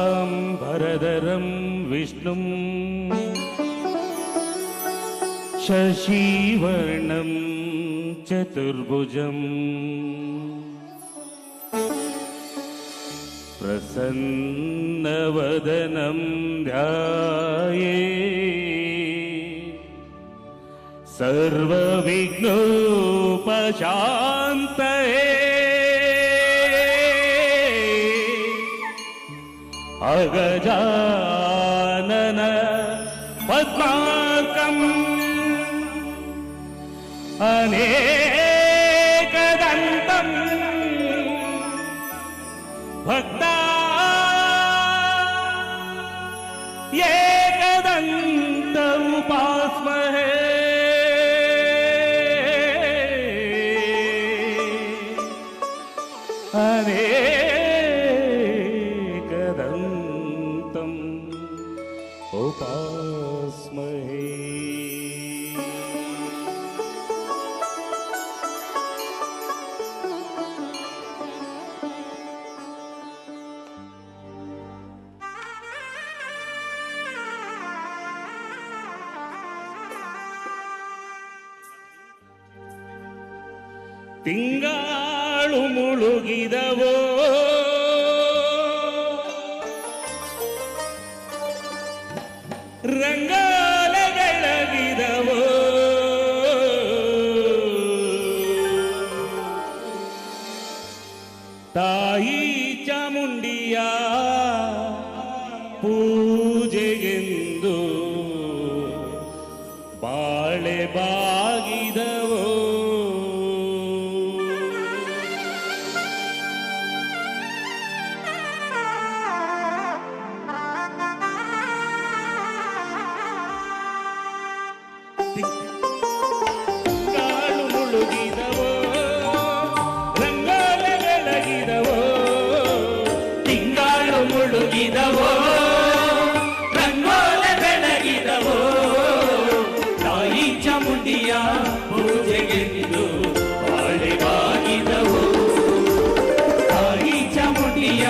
शुक्लाम्बरधरं विष्णुं शशिवर्णं चतुर्भुजं प्रसन्नवदनं ध्यायेत् सर्वविघ्नोपशान्तये अगजानन पद्मार्कम् अनेकदन्तं भक्ता एकदन्त उपास्महे एकदन्तम् उपास्महे। ತಿಂಗಾಳು ಮುಳುಗಿದವೋ ರಂಗಾಲಗಳಗಿದವೋ ತಾಯಿ ಚಾಮುಂಡಿಯ ಪೂಜೆಗೆಂದು ಬಾಳೆ ಬಾಗಿದವೋ ಕಾಳು ಮುಳುಗಿದವೋ ರಂಗಾಲ ಬೆಳಗಿದವೋ ತಿಂಗಾಳು ಮುಳುಗಿದವೋ ರಂಗೋಲ ಬೆಳಗಿದವೋ ತಾಯಿ ಚಾಮುಂಡಿಯ ಪೂಜೆಗೆಂದು ಬಾಳೆ ಬಾಗಿದವೋ ತಾಯಿ ಚಾಮುಂಡಿಯ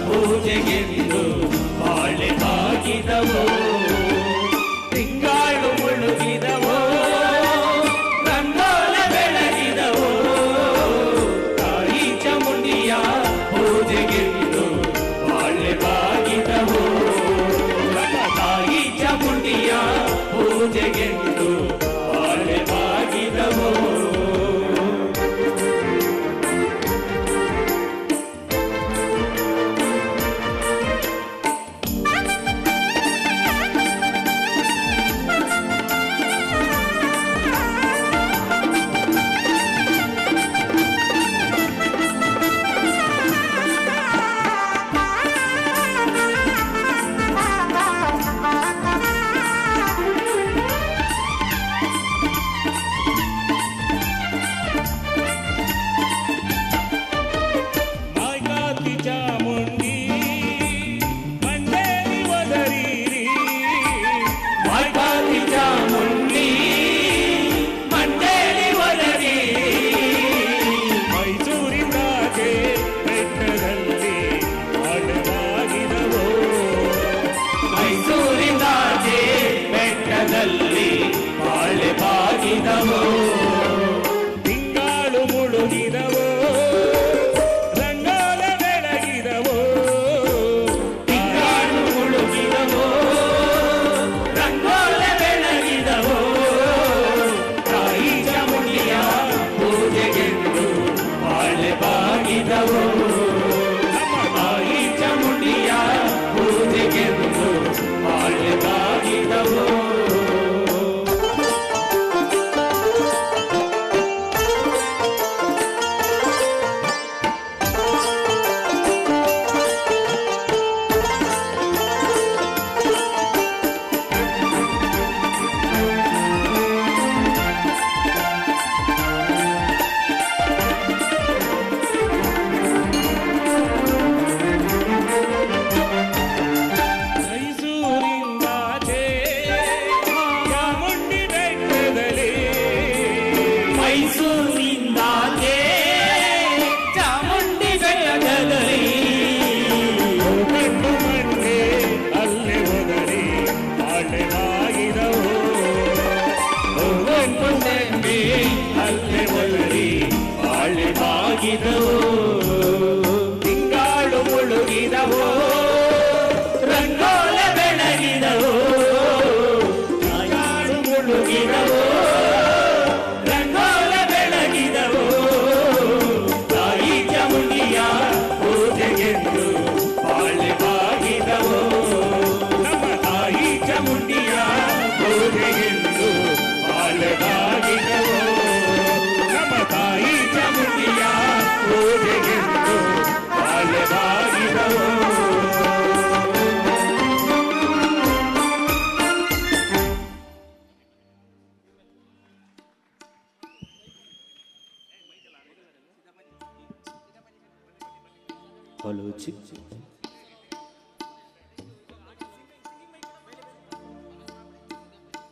ಪೂಜೆಗೆಂದು ಬಾಳೆ ಬಾಗಿದವೋ ತಿಂಗಾಳು ಮುಳುಗಿದವೋ ರಂಗೋಲ ಬೆಳಗಿದವೋ ತಾಯಿ ಚಾಮುಂಡಿಯ ಪೂಜೆಗೆಂದು ಬಾಳೆ ಬಾಗಿದವೋ ತಾಯಿ ಚಾಮುಂಡಿಯ ಪೂಜೆಗೆಂದು ಬಾಳೆ ಬಾಗಿದವೋ ನಾಯ್ಕಾತಿ ಚಾಮುಂಡಿ ಮಂಡೇರಿ ಒದರಿರಿ ಮಾಯ್ಕಾತಿ ಚಾಮುಂಡಿ ಮಂಡೇರಿ ಒದರಿ ಮೈಸೂರಿನಾಗೆ ಬೆಟ್ಟದಲ್ಲಿ ಆಟವಾಗಿದವೋ ಮೈಸೂರಿನಾಚೆ ಬೆಟ್ಟದಲ್ಲಿ ಬಾಳೆ ಬಾಗಿದವೋ ತಿಂಗಾಳು ಮುಳುಗಿದವೋ ರಂಗಾಲ ಬೆಳಗಿದವೋ ಮುಚ್ಚಿ